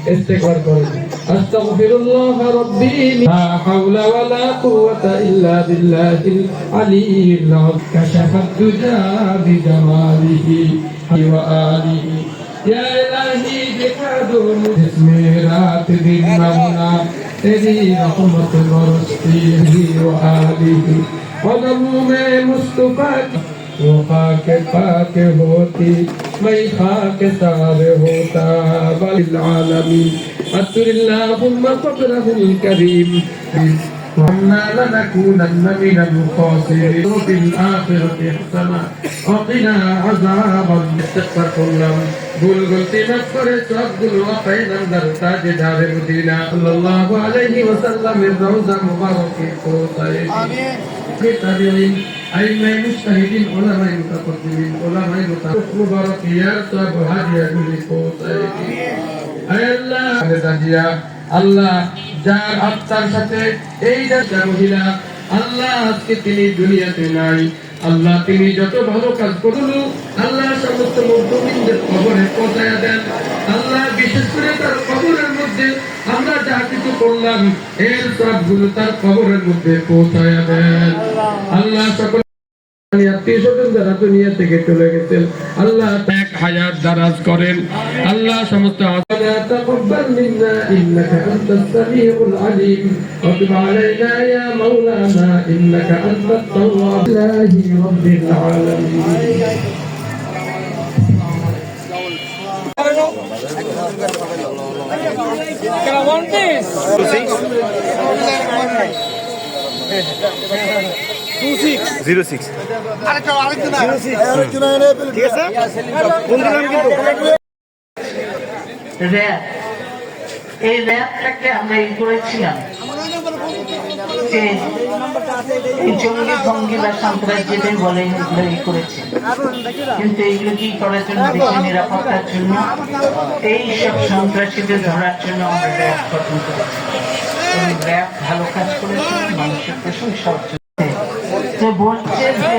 استغفر করেন আস্তাগফিরুল্লাহ রাব্বি লা হাওলা ওয়ালা কুওয়াতা ইল্লা বিল্লাহিল আলিয়্যিল আযীম কাশাফাত দুজা বিজামালিহি ওয়া আলিহি ইয়া ইলাহি বিকাদুম জিসমে রাত দিন মাওনা তেরি রহমত বরসতি ওয়া আলিহি কদমোं में मुस्तफा वो खाक पाक होती मैं खाक सारे होता बल आलमीन अत्तुरिल्लाहुम्मा क़ब्रहुल करीम وَإِنَّا لَنَكُونَنَّ مِنَ الْخَاسِرِينَ وَفِي الْآخِرَةِ حَسَنَةً وَقِنَا عَذَابَ النَّارِ كُلَّمْ ভুল গলতি মাফ করে সবগুলো পায়গাম্বার তাজদারে মদিনা সাল্লাল্লাহু আলাইহি ওয়াসাল্লামের রওজা মুবারকে পৌঁছায় আমিন তাবিঈন আইমায়ে মুজতাহিদিন উলামায়ে মুতাকদ্দিমিন উলামায়ে মুবারকিয়াত সব হাদিয়াগুলি পৌঁছায় আয় আল্লাহ দাদিয়া আল্লাহ যার আত্মার সাথে এই যে মহিলা আল্লাহ আজকে তিনি দুনিয়াতে নাই আল্লাহ তিনি যত ভালো কাজ করলো আল্লাহ সমস্ত মুমিনদের কবরে পৌঁছায়া দেন আল্লাহ বিশেষ করে তার কবরের মধ্যে আমরা যা কিছু করলাম এর সবগুলো তার কবরের মধ্যে পৌঁছায়া দেন আল্লাহ সকল আত্মীয়-স্বজন যারা দুনিয়া থেকে চলে গেছেন আল্লাহ এক হায়াত দারাজ করেন আল্লাহ সমস্ত তাকাব্বাল মিন্না ইন্নাকা আনতাস সামিউল আলিম ওয়া তুব আলাইনা ইয়া মাওলানা ইন্নাকা আনতাত তাওয়াব ইলাহি রাব্বিল আলামিন এই র্যাপটাকে আমরা ই করেছিলাম যে জঙ্গি ভঙ্গি বা সাম্রাজ্যদের বলে এগুলো ই করেছে কিন্তু এইগুলো কি করার জন্য দেশের নিরাপত্তার জন্য এই সব সন্ত্রাসীদের ধরার জন্য আমরা র্যাপ গঠন করেছি র্যাপ ভালো কাজ করেছে মানুষের প্রশংসা বলছে যে